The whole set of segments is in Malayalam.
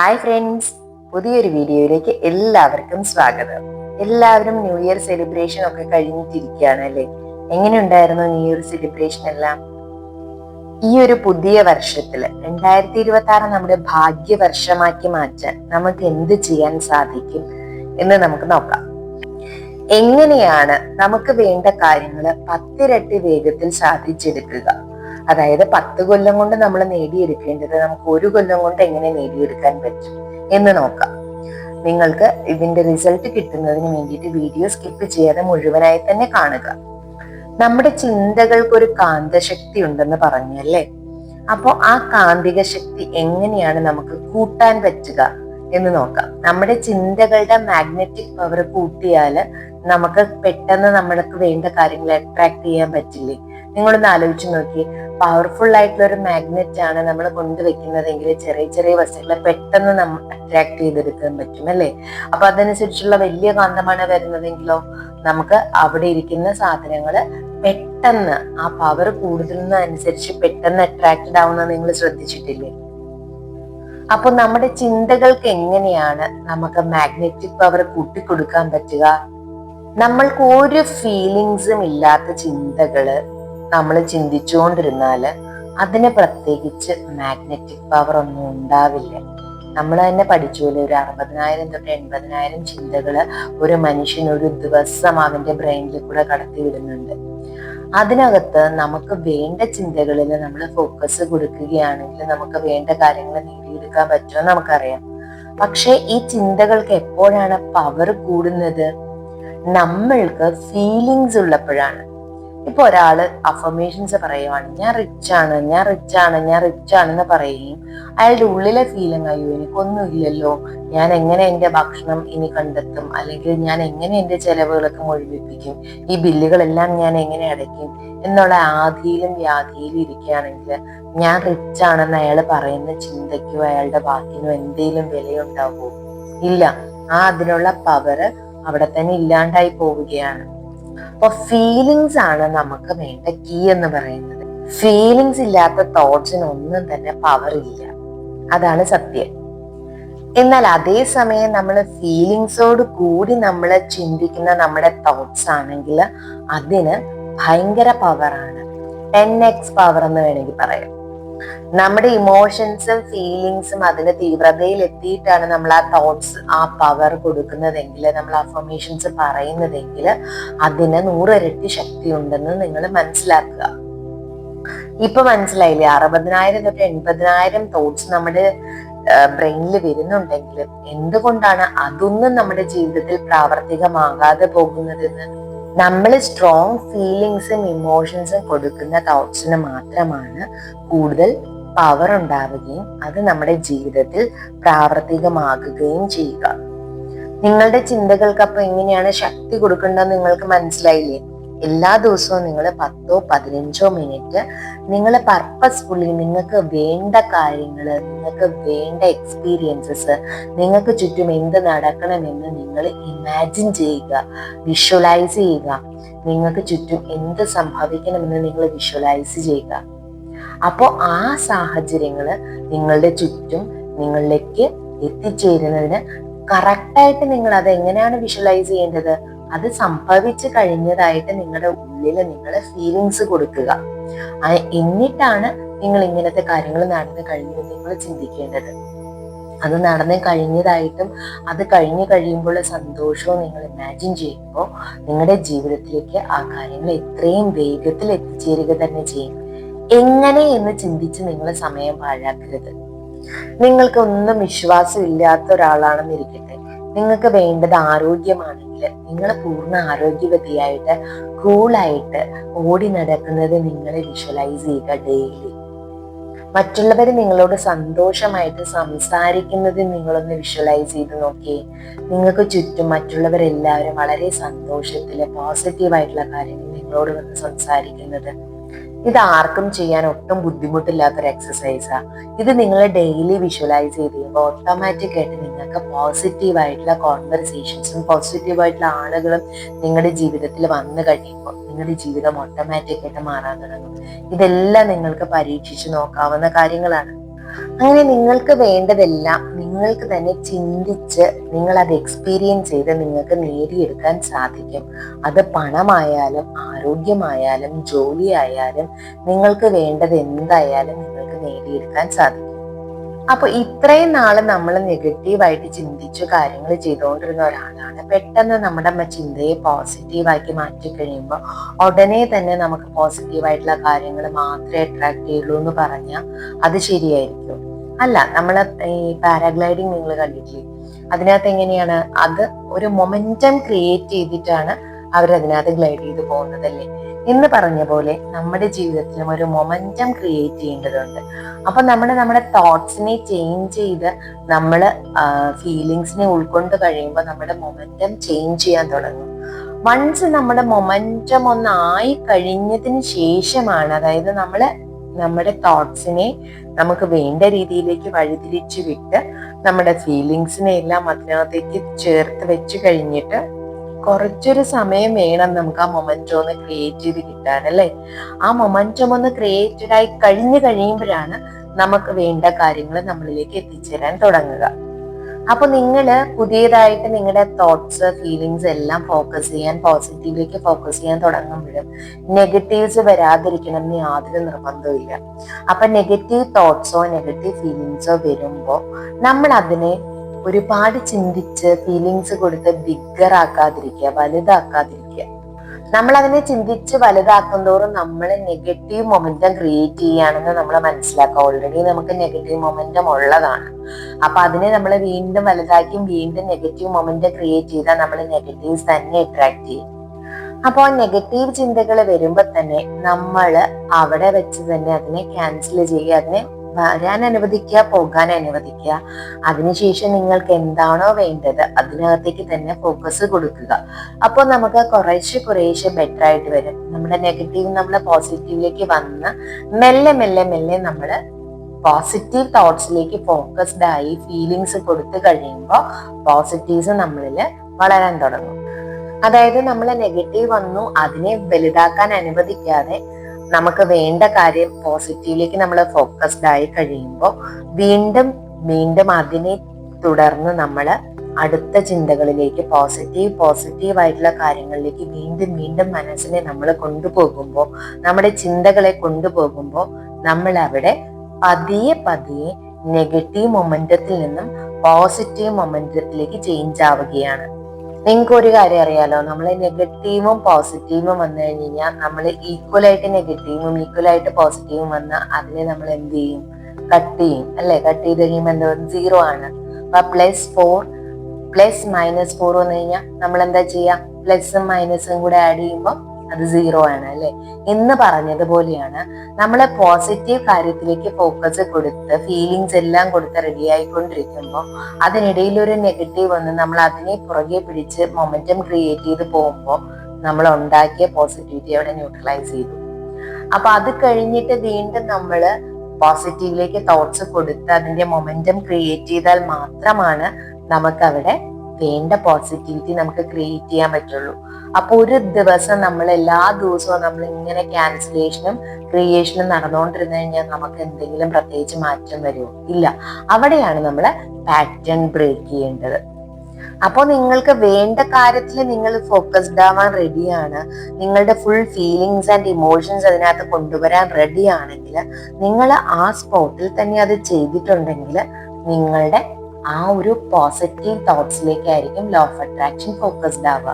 ഹായ് ഫ്രണ്ട്സ്, പുതിയൊരു വീഡിയോയിലേക്ക് എല്ലാവർക്കും സ്വാഗതം. എല്ലാവരും ന്യൂ ഇയർ സെലിബ്രേഷൻ ഒക്കെ കഴിഞ്ഞിട്ടിരിക്കുകയാണ് അല്ലേ? എങ്ങനെയുണ്ടായിരുന്നു ന്യൂ ഇയർ സെലിബ്രേഷൻ എല്ലാം? ഈ ഒരു പുതിയ വർഷത്തില് 2026 നമ്മുടെ ഭാഗ്യവർഷമാക്കി മാറ്റാൻ നമുക്ക് എന്ത് ചെയ്യാൻ സാധിക്കും എന്ന് നമുക്ക് നോക്കാം. എങ്ങനെയാണ് നമുക്ക് വേണ്ട കാര്യങ്ങൾ 10 ഇരട്ടി വേഗത്തിൽ സാധിച്ചെടുക്കുക? അതായത് 10 കൊല്ലം കൊണ്ട് നമ്മൾ നേടിയെടുക്കേണ്ടത് നമുക്ക് 1 കൊല്ലം കൊണ്ട് എങ്ങനെ നേടിയെടുക്കാൻ പറ്റും എന്ന് നോക്കാം. നിങ്ങൾക്ക് ഇതിന്റെ റിസൾട്ട് കിട്ടുന്നതിന് വേണ്ടിയിട്ട് വീഡിയോ സ്കിപ്പ് ചെയ്യാതെ മുഴുവനായി തന്നെ കാണുക. നമ്മുടെ ചിന്തകൾക്ക് ഒരു കാന്തശക്തി ഉണ്ടെന്ന് പറഞ്ഞല്ലേ? അപ്പോൾ ആ കാന്തിക ശക്തി എങ്ങനെയാണ് നമുക്ക് കൂട്ടാൻ പറ്റുക എന്ന് നോക്കാം. നമ്മുടെ ചിന്തകളുടെ മാഗ്നറ്റിക് പവർ കൂട്ടിയാല് നമുക്ക് പെട്ടെന്ന് നമ്മൾക്ക് വേണ്ട കാര്യങ്ങൾ അട്രാക്ട് ചെയ്യാൻ പറ്റില്ലേ? നിങ്ങളൊന്ന് ആലോചിച്ച് നോക്കി. പവർഫുൾ ആയിട്ടുള്ള ഒരു മാഗ്നറ്റ് ആണ് നമ്മൾ കൊണ്ടുവെക്കുന്നതെങ്കിൽ ചെറിയ ചെറിയ വസ്തുക്കളെ പെട്ടെന്ന് നമ്മൾ അട്രാക്ട് ചെയ്തെടുക്കാൻ പറ്റും അല്ലേ? അപ്പൊ അതനുസരിച്ചുള്ള വലിയ കാന്തമാണ് വരുന്നതെങ്കിലോ നമുക്ക് അവിടെ ഇരിക്കുന്ന സാധനങ്ങള് പെട്ടെന്ന് ആ പവർ കൂടുന്നതനുസരിച്ച് പെട്ടെന്ന് അട്രാക്റ്റഡ് ആവുന്നത് നിങ്ങൾ ശ്രദ്ധിച്ചിട്ടില്ലേ? അപ്പൊ നമ്മുടെ ചിന്തകൾക്ക് എങ്ങനെയാണ് നമുക്ക് മാഗ്നറ്റിക് പവർ കൂട്ടിക്കൊടുക്കാൻ പറ്റുക? നമ്മൾക്ക് ഒരു ഫീലിങ്സും ഇല്ലാത്ത ചിന്തകള് നമ്മൾ ചിന്തിച്ചുകൊണ്ടിരുന്നാല് അതിന് പ്രത്യേകിച്ച് മാഗ്നറ്റിക് പവർ ഒന്നും ഉണ്ടാവില്ല. നമ്മൾ തന്നെ പഠിച്ചുപോലെ ഒരു 60,000 തൊട്ട് 80,000 ചിന്തകള് ഒരു മനുഷ്യൻ ഒരു ദിവസം അവന്റെ ബ്രെയിനിൽ കൂടെ കടത്തി വിടുന്നുണ്ട്. അതിനകത്ത് നമുക്ക് വേണ്ട ചിന്തകളിൽ നമ്മൾ ഫോക്കസ് കൊടുക്കുകയാണെങ്കിൽ നമുക്ക് വേണ്ട കാര്യങ്ങൾ നേടിയെടുക്കാൻ പറ്റുമെന്ന് നമുക്കറിയാം. പക്ഷെ ഈ ചിന്തകൾക്ക് എപ്പോഴാണ് പവർ കൂടുന്നത്? നമ്മൾക്ക് ഫീലിങ്സ് ഉള്ളപ്പോഴാണ്. ഇപ്പൊ ഒരാള് അഫർമേഷൻസ് പറയുവാണ്, ഞാൻ റിച്ച് ആണ്, ഞാൻ റിച്ച് ആണ്, ഞാൻ റിച്ച് ആണെന്ന് പറയുകയും അയാളുടെ ഉള്ളിലെ ഫീലിംഗ്, അയ്യോ എനിക്കൊന്നുമില്ലല്ലോ, ഞാൻ എങ്ങനെ എന്റെ ഭക്ഷണം ഇനി കണ്ടെത്തും, അല്ലെങ്കിൽ ഞാൻ എങ്ങനെ എന്റെ ചെലവുകളൊക്കെ മുഴുവിപ്പിക്കും, ഈ ബില്ലുകളെല്ലാം ഞാൻ എങ്ങനെ അടയ്ക്കും എന്നുള്ള ആധിയിലും വ്യാധിയിലും ഇരിക്കുകയാണെങ്കിൽ ഞാൻ റിച്ച് ആണെന്ന് അയാൾ പറയുന്ന ചിന്തയ്ക്കോ അയാളുടെ വാക്കിനോ എന്തെങ്കിലും വിലയുണ്ടാവുമോ? ഇല്ല. അതിനുള്ള പവർ അവിടെ തന്നെ ഇല്ലാണ്ടായി പോവുകയാണ്. അപ്പൊ ഫീലിങ്സ് ആണ് നമുക്ക് വേണ്ട കീ എന്ന് പറയുന്നത്. ഫീലിങ്സ് ഇല്ലാത്ത തോട്ട്സിന് ഒന്നും തന്നെ പവർ ഇല്ല, അതാണ് സത്യം. എന്നാൽ അതേസമയം നമ്മൾ ഫീലിങ്സോട് കൂടി നമ്മൾ ചിന്തിക്കുന്ന നമ്മുടെ തോട്ട്സ് ആണെങ്കിൽ അതിന് ഭയങ്കര പവറാണ്. 10x പവർ എന്ന് വേണമെങ്കിൽ പറയാം. നമ്മുടെ ഇമോഷൻസും ഫീലിങ്സും അതിന്റെ തീവ്രതയിൽ എത്തിയിട്ടാണ് നമ്മൾ ആ തോട്ട്സ് ആ പവർ കൊടുക്കുന്നതെങ്കിൽ, നമ്മൾ അഫർമേഷൻസ് പറയുന്നതെങ്കിൽ അതിന് 100 ഇരട്ടി ശക്തി ഉണ്ടെന്ന് നിങ്ങൾ മനസ്സിലാക്കുക. ഇപ്പൊ മനസ്സിലായില്ലേ? 60,000 തൊട്ട് 80,000 തോട്ട്സ് നമ്മുടെ ബ്രെയിനിൽ വരുന്നുണ്ടെങ്കിൽ എന്തുകൊണ്ടാണ് അതൊന്നും നമ്മുടെ ജീവിതത്തിൽ പ്രാവർത്തികമാകാതെ പോകുന്നതെന്ന്? നമ്മൾ സ്ട്രോങ് ഫീലിങ്സും ഇമോഷൻസും കൊടുക്കുന്ന തോട്ട്സിന് മാത്രമാണ് കൂടുതൽ പവർ ഉണ്ടാവുകയും അത് നമ്മുടെ ജീവിതത്തിൽ പ്രാവർത്തികമാകുകയും ചെയ്യുക. നിങ്ങളുടെ ചിന്തകൾക്ക് അപ്പൊ എങ്ങനെയാണ് ശക്തി കൊടുക്കേണ്ടതെന്ന് നിങ്ങൾക്ക് മനസ്സിലായില്ലേ? എല്ലാ ദിവസവും നിങ്ങൾ 10-15 മിനിറ്റ് നിങ്ങൾ പർപ്പസ്ഫുള്ളി നിങ്ങൾക്ക് വേണ്ട കാര്യങ്ങള്, നിങ്ങൾക്ക് വേണ്ട എക്സ്പീരിയൻസസ്, നിങ്ങൾക്ക് ചുറ്റും എന്ത് നടക്കണമെന്ന് നിങ്ങൾ ഇമാജിൻ ചെയ്യുക, വിഷ്വലൈസ് ചെയ്യുക. നിങ്ങൾക്ക് ചുറ്റും എന്ത് സംഭവിക്കണമെന്ന് നിങ്ങൾ വിഷ്വലൈസ് ചെയ്യുക. അപ്പോൾ ആ സാഹചര്യങ്ങള് നിങ്ങളുടെ ചുറ്റും നിങ്ങളിലേക്ക് എത്തിച്ചേരുന്നതിന് കറക്റ്റായിട്ട് നിങ്ങൾ അത് എങ്ങനെയാണ് വിഷ്വലൈസ് ചെയ്യേണ്ടത്? അത് സംഭവിച്ചു കഴിഞ്ഞതായിട്ട് നിങ്ങളുടെ ഉള്ളിൽ നിങ്ങൾ ഫീലിങ്സ് കൊടുക്കുക. എന്നിട്ടാണ് നിങ്ങൾ ഇങ്ങനത്തെ കാര്യങ്ങൾ നടന്നു കഴിഞ്ഞു നിങ്ങൾ ചിന്തിക്കേണ്ടത്. അത് നടന്നു കഴിഞ്ഞതായിട്ടും അത് കഴിഞ്ഞു കഴിയുമ്പോൾ സന്തോഷവും നിങ്ങൾ ഇമാജിൻ ചെയ്യുമ്പോൾ നിങ്ങളുടെ ജീവിതത്തിലേക്ക് ആ കാര്യങ്ങൾ എത്രയും വേഗത്തിൽ എത്തിച്ചേരുക തന്നെ ചെയ്യും. എങ്ങനെ എന്ന് ചിന്തിച്ച് നിങ്ങൾ സമയം പാഴാക്കരുത്. നിങ്ങൾക്ക് ഒന്നും വിശ്വാസം ഇല്ലാത്ത ഒരാളാണെന്ന് ഇരിക്കട്ടെ, നിങ്ങൾക്ക് വേണ്ടത് ആരോഗ്യമാണെങ്കിൽ നിങ്ങൾ പൂർണ്ണ ആരോഗ്യവതിയായിട്ട് കൂളായിട്ട് ഓടി നടക്കുന്നത് നിങ്ങൾ വിഷ്വലൈസ് ചെയ്യുക ഡെയിലി. മറ്റുള്ളവർ നിങ്ങളോട് സന്തോഷമായിട്ട് സംസാരിക്കുന്നത് നിങ്ങളൊന്ന് വിഷ്വലൈസ് ചെയ്ത് നോക്കിയേ. നിങ്ങൾക്ക് ചുറ്റും മറ്റുള്ളവരെല്ലാവരും വളരെ സന്തോഷത്തില് പോസിറ്റീവായിട്ടുള്ള കാര്യങ്ങൾ നിങ്ങളോട് വന്ന് സംസാരിക്കുന്നത്. ഇത് ആർക്കും ചെയ്യാൻ ഒട്ടും ബുദ്ധിമുട്ടില്ലാത്തൊരു എക്സസൈസാ. ഇത് നിങ്ങൾ ഡെയിലി വിഷ്വലൈസ് ചെയ്ത് കഴിയുമ്പോൾ ഓട്ടോമാറ്റിക് ആയിട്ട് നിങ്ങൾക്ക് പോസിറ്റീവായിട്ടുള്ള കോൺവെർസേഷൻസും പോസിറ്റീവായിട്ടുള്ള ആളുകളും നിങ്ങളുടെ ജീവിതത്തിൽ വന്നു കഴിയുമ്പോൾ നിങ്ങളുടെ ജീവിതം ഓട്ടോമാറ്റിക് ആയിട്ട് മാറാൻ തുടങ്ങും. ഇതെല്ലാം നിങ്ങൾക്ക് പരീക്ഷിച്ച് നോക്കാവുന്ന കാര്യങ്ങളാണ്. അങ്ങനെ നിങ്ങൾക്ക് വേണ്ടതെല്ലാം നിങ്ങൾക്ക് തന്നെ ചിന്തിച്ച് നിങ്ങൾ അത് എക്സ്പീരിയൻസ് ചെയ്ത് നിങ്ങൾക്ക് നേടിയെടുക്കാൻ സാധിക്കും. അത് പണമായാലും ആരോഗ്യമായാലും ജോലിയായാലും നിങ്ങൾക്ക് വേണ്ടത് എന്തായാലും നിങ്ങൾക്ക് നേടിയെടുക്കാൻ സാധിക്കും. അപ്പൊ ഇത്രയും നാള് നമ്മൾ നെഗറ്റീവായിട്ട് ചിന്തിച്ചു കാര്യങ്ങൾ ചെയ്തുകൊണ്ടിരുന്ന ഒരാളാണ്. പെട്ടെന്ന് നമ്മുടെ ചിന്തയെ പോസിറ്റീവാക്കി മാറ്റി കഴിയുമ്പോൾ ഉടനെ തന്നെ നമുക്ക് പോസിറ്റീവായിട്ടുള്ള കാര്യങ്ങൾ മാത്രമേ അട്രാക്ട് ചെയ്യുള്ളൂ എന്ന് പറഞ്ഞാൽ അത് ശരിയായിരിക്കും? അല്ല. നമ്മൾ ഈ പാരാഗ്ലൈഡിങ് നിങ്ങൾ കണ്ടിട്ടില്ലേ? അതിനകത്ത് എങ്ങനെയാണ്, അത് ഒരു മൊമെന്റം ക്രിയേറ്റ് ചെയ്തിട്ടാണ് അവരതിനകത്ത് ഗ്ലൈഡ് ചെയ്ത് പോകുന്നതല്ലേ എന്ന് പറഞ്ഞ പോലെ നമ്മുടെ ജീവിതത്തിലും ഒരു മൊമെന്റം ക്രിയേറ്റ് ചെയ്യേണ്ടതുണ്ട്. അപ്പൊ നമ്മുടെ തോട്ട്സിനെ ചേഞ്ച് ചെയ്ത് നമ്മൾ ഫീലിങ്സിനെ ഉൾക്കൊണ്ട് കഴിയുമ്പോൾ നമ്മുടെ മൊമെന്റം ചേഞ്ച് ചെയ്യാൻ തുടങ്ങും. വൺസ് നമ്മുടെ മൊമെന്റം ഒന്നായി കഴിഞ്ഞതിന് ശേഷമാണ്, അതായത് നമ്മുടെ തോട്ട്സിനെ നമുക്ക് വേണ്ട രീതിയിലേക്ക് വഴിതിരിച്ചു വിട്ട് നമ്മുടെ ഫീലിങ്സിനെ എല്ലാം അതിനകത്തേക്ക് ചേർത്ത് വെച്ച് കഴിഞ്ഞിട്ട് കുറച്ചൊരു സമയം വേണം നമുക്ക് ആ മൊമെന്റം ഒന്ന് ക്രിയേറ്റ് ചെയ്ത് കിട്ടാൻ, അല്ലേ? ആ മൊമെന്റം ഒന്ന് ക്രിയേറ്റഡ് ആയി കഴിയുമ്പോഴാണ് നമുക്ക് വേണ്ട കാര്യങ്ങൾ നമ്മളിലേക്ക് എത്തിച്ചേരാൻ തുടങ്ങുക. അപ്പൊ നിങ്ങള് പുതിയതായിട്ട് നിങ്ങളുടെ തോട്ട്സ് ഫീലിങ്സ് എല്ലാം ഫോക്കസ് ചെയ്യാൻ, പോസിറ്റീവിലേക്ക് ഫോക്കസ് ചെയ്യാൻ തുടങ്ങുമ്പോഴും നെഗറ്റീവ്സ് വരാതിരിക്കണം എന്ന് യാതൊരു നിർബന്ധവും. അപ്പൊ നെഗറ്റീവ് തോട്ട്സോ നെഗറ്റീവ് ഫീലിങ്സോ വരുമ്പോ നമ്മൾ അതിനെ ഒരുപാട് ചിന്തിച്ച് ഫീലിങ്സ് കൊടുത്ത് ബിഗ്ഗർ ആക്കാതിരിക്കുക, വലുതാക്കാതിരിക്കുക. നമ്മൾ അതിനെ ചിന്തിച്ച് വലുതാക്കും തോറും നമ്മൾ നെഗറ്റീവ് മൊമെന്റം ക്രിയേറ്റ് ചെയ്യുകയാണെന്ന് നമ്മൾ മനസ്സിലാക്കുക. ഓൾറെഡി നമുക്ക് നെഗറ്റീവ് മൊമെന്റം ഉള്ളതാണ്. അപ്പൊ അതിനെ നമ്മൾ വീണ്ടും വലുതാക്കി വീണ്ടും നെഗറ്റീവ് മൊമെന്റം ക്രിയേറ്റ് ചെയ്താൽ നമ്മൾ നെഗറ്റീവ്സ് തന്നെ അട്രാക്ട് ചെയ്യും. അപ്പോൾ നെഗറ്റീവ് ചിന്തകൾ വരുമ്പോ തന്നെ നമ്മൾ അവിടെ വെച്ച് തന്നെ അതിനെ ക്യാൻസൽ ചെയ്യുക, അതിനെ വരാൻ അനുവദിക്കുക, പോകാൻ അനുവദിക്കുക. അതിനുശേഷം നിങ്ങൾക്ക് എന്താണോ വേണ്ടത് അതിനകത്തേക്ക് തന്നെ ഫോക്കസ് കൊടുക്കുക. അപ്പോൾ നമുക്ക് കുറേശ്ശെ ബെറ്റർ ആയിട്ട് വരും. നമ്മുടെ നെഗറ്റീവ് നമ്മളെ പോസിറ്റീവിലേക്ക് വന്ന് മെല്ലെ മെല്ലെ മെല്ലെ നമ്മൾ പോസിറ്റീവ് തോട്ട്സിലേക്ക് ഫോക്കസ്ഡ് ആയി ഫീലിങ്സ് കൊടുത്തു കഴിയുമ്പോൾ പോസിറ്റീവ്സ് നമ്മളിൽ വളരാൻ തുടങ്ങും. അതായത് നമ്മൾ നെഗറ്റീവ് വന്നു അതിനെ വലുതാക്കാൻ അനുവദിക്കാതെ നമുക്ക് വേണ്ട കാര്യം പോസിറ്റീവിലേക്ക് നമ്മൾ ഫോക്കസ്ഡ് ആയി കഴിയുമ്പോൾ വീണ്ടും അതിനെ തുടർന്ന് നമ്മൾ അടുത്ത ചിന്തകളിലേക്ക് പോസിറ്റീവായിട്ടുള്ള കാര്യങ്ങളിലേക്ക് വീണ്ടും മനസ്സിനെ നമ്മൾ കൊണ്ടുപോകുമ്പോൾ, നമ്മുടെ ചിന്തകളെ കൊണ്ടുപോകുമ്പോൾ നമ്മൾ അവിടെ പതിയെ നെഗറ്റീവ് മൊമെന്റത്തിൽ നിന്നും പോസിറ്റീവ് മൊമെന്റത്തിലേക്ക് ചേഞ്ച് ആവുകയാണ്. നിങ്ങൾക്ക് ഒരു കാര്യം അറിയാലോ, നമ്മൾ നെഗറ്റീവും പോസിറ്റീവും വന്നു കഴിഞ്ഞാൽ നമ്മൾ ഈക്വലായിട്ട് നെഗറ്റീവും ഈക്വലായിട്ട് പോസിറ്റീവും വന്നാൽ അതിനെ നമ്മൾ എന്ത് ചെയ്യും? കട്ട് ചെയ്യും, അല്ലെ? കട്ട് ചെയ്ത് കഴിയുമ്പോൾ എന്താ? 0 ആണ്. അപ്പൊ +4 വന്നു കഴിഞ്ഞാൽ നമ്മൾ എന്താ ചെയ്യാ? പ്ലസും മൈനസും കൂടെ ആഡ് ചെയ്യുമ്പോൾ അത് 0 ആണ്, അല്ലെ? എന്ന് പറഞ്ഞതുപോലെയാണ് നമ്മളെ പോസിറ്റീവ് കാര്യത്തിലേക്ക് ഫോക്കസ് കൊടുത്ത് ഫീലിങ്സ് എല്ലാം കൊടുത്ത് റെഡി ആയിക്കൊണ്ടിരിക്കുമ്പോൾ അതിനിടയിൽ ഒരു നെഗറ്റീവ് വന്ന് നമ്മൾ അതിനെ പുറകെ പിടിച്ച് മൊമെന്റം ക്രിയേറ്റ് ചെയ്ത് പോകുമ്പോൾ നമ്മൾ ഉണ്ടാക്കിയ പോസിറ്റിവിറ്റി അവിടെ ന്യൂട്രലൈസ് ചെയ്തു. അപ്പൊ അത് കഴിഞ്ഞിട്ട് വീണ്ടും നമ്മൾ പോസിറ്റീവിലേക്ക് തോട്ട്സ് കൊടുത്ത് അതിന്റെ മൊമെന്റം ക്രിയേറ്റ് ചെയ്താൽ മാത്രമാണ് നമുക്ക് അവിടെ വേണ്ട പോസിറ്റിവിറ്റി നമുക്ക് ക്രിയേറ്റ് ചെയ്യാൻ പറ്റുള്ളൂ. അപ്പൊ ഒരു ദിവസം നമ്മൾ എല്ലാ ദിവസവും നമ്മൾ ഇങ്ങനെ ക്യാൻസലേഷനും ക്രിയേഷനും നടന്നുകൊണ്ടിരുന്നു കഴിഞ്ഞാൽ നമുക്ക് എന്തെങ്കിലും പ്രത്യേകിച്ച് മാറ്റം വരുമോ? ഇല്ല. അവിടെയാണ് നമ്മൾ പാറ്റേൺ ബ്രേക്ക് ചെയ്യേണ്ടത്. അപ്പോൾ നിങ്ങൾക്ക് വേണ്ട കാര്യത്തിൽ നിങ്ങൾ ഫോക്കസ്ഡ് ആവാൻ റെഡിയാണ്, നിങ്ങളുടെ ഫുൾ ഫീലിങ്സ് ആൻഡ് ഇമോഷൻസ് അതിനകത്ത് കൊണ്ടുവരാൻ റെഡി ആണെങ്കിൽ, നിങ്ങൾ ആ സ്പോട്ടിൽ തന്നെ അത് ചെയ്തിട്ടുണ്ടെങ്കിൽ നിങ്ങളുടെ ആ ഒരു പോസിറ്റീവ് തോട്ട്സിലേക്കായിരിക്കും ലോ ഓഫ് അട്രാക്ഷൻ ഫോക്കസ്ഡ് ആവുക.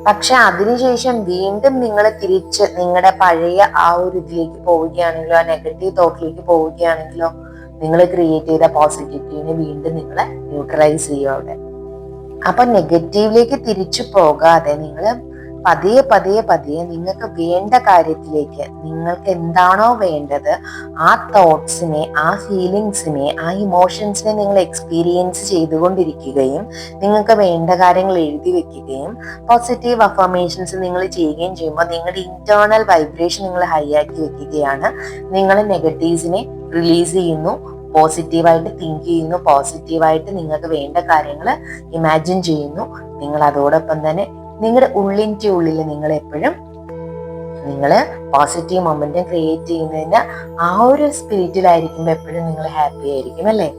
പക്ഷെ അതിനുശേഷം വീണ്ടും നിങ്ങൾ തിരിച്ച് നിങ്ങളുടെ പഴയ ആ ഒരു ഇതിലേക്ക് പോവുകയാണെങ്കിലോ, ആ നെഗറ്റീവ് തോട്ടിലേക്ക് പോവുകയാണെങ്കിലോ, നിങ്ങൾ ക്രിയേറ്റ് ചെയ്ത പോസിറ്റിവിറ്റിനെ വീണ്ടും നിങ്ങളെ ന്യൂട്രലൈസ് ചെയ്യും അവിടെ. അപ്പൊ നെഗറ്റീവിലേക്ക് തിരിച്ചു പോകാതെ നിങ്ങൾ പതിയെ നിങ്ങൾക്ക് വേണ്ട കാര്യത്തിലേക്ക്, നിങ്ങൾക്ക് എന്താണോ വേണ്ടത് ആ തോട്ട്സിനെ, ആ ഫീലിങ്സിനെ, ആ ഇമോഷൻസിനെ നിങ്ങൾ എക്സ്പീരിയൻസ് ചെയ്തുകൊണ്ടിരിക്കുകയും നിങ്ങൾക്ക് വേണ്ട കാര്യങ്ങൾ എഴുതി വെക്കുകയും പോസിറ്റീവ് അഫർമേഷൻസ് നിങ്ങൾ ചെയ്യുകയും ചെയ്യുമ്പോൾ നിങ്ങളുടെ ഇന്റേണൽ വൈബ്രേഷൻ നിങ്ങൾ ഹൈ ആക്കി വെക്കുകയാണ്. നിങ്ങൾ നെഗറ്റീവ്സിനെ റിലീസ് ചെയ്യുന്നു, പോസിറ്റീവായിട്ട് തിങ്ക് ചെയ്യുന്നു, പോസിറ്റീവായിട്ട് നിങ്ങൾക്ക് വേണ്ട കാര്യങ്ങൾ ഇമാജിൻ ചെയ്യുന്നു. നിങ്ങൾ അതോടൊപ്പം തന്നെ നിങ്ങളുടെ ഉള്ളിൻ്റെ ഉള്ളിൽ നിങ്ങൾ എപ്പോഴും നിങ്ങൾ പോസിറ്റീവ് മൊമെന്റം ക്രിയേറ്റ് ചെയ്യുന്നതിന് ആ ഒരു സ്പിരിറ്റിലായിരിക്കുമ്പോൾ എപ്പോഴും നിങ്ങൾ ഹാപ്പി ആയിരിക്കും അല്ലേ.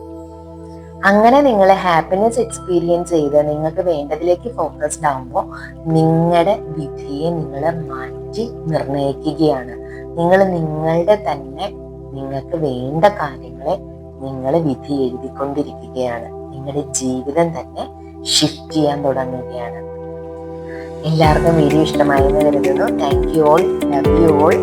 അങ്ങനെ നിങ്ങൾ ഹാപ്പിനെസ് എക്സ്പീരിയൻസ് ചെയ്ത് നിങ്ങൾക്ക് വേണ്ടതിലേക്ക് ഫോക്കസ്ഡ് ആകുമ്പോൾ നിങ്ങളുടെ വിധിയെ നിങ്ങൾ മാറ്റി നിർണയിക്കുകയാണ്. നിങ്ങൾ നിങ്ങളുടെ തന്നെ നിങ്ങൾക്ക് വേണ്ട കാര്യങ്ങളെ നിങ്ങൾ വിധി എഴുതിക്കൊണ്ടിരിക്കുകയാണ്. നിങ്ങളുടെ ജീവിതം തന്നെ ഷിഫ്റ്റ് ചെയ്യാൻ തുടങ്ങുകയാണ്. എല്ലാവർക്കും വീഡിയോ ഇഷ്ടമായെന്ന് കരുതുന്നു. Thank you all, love you all.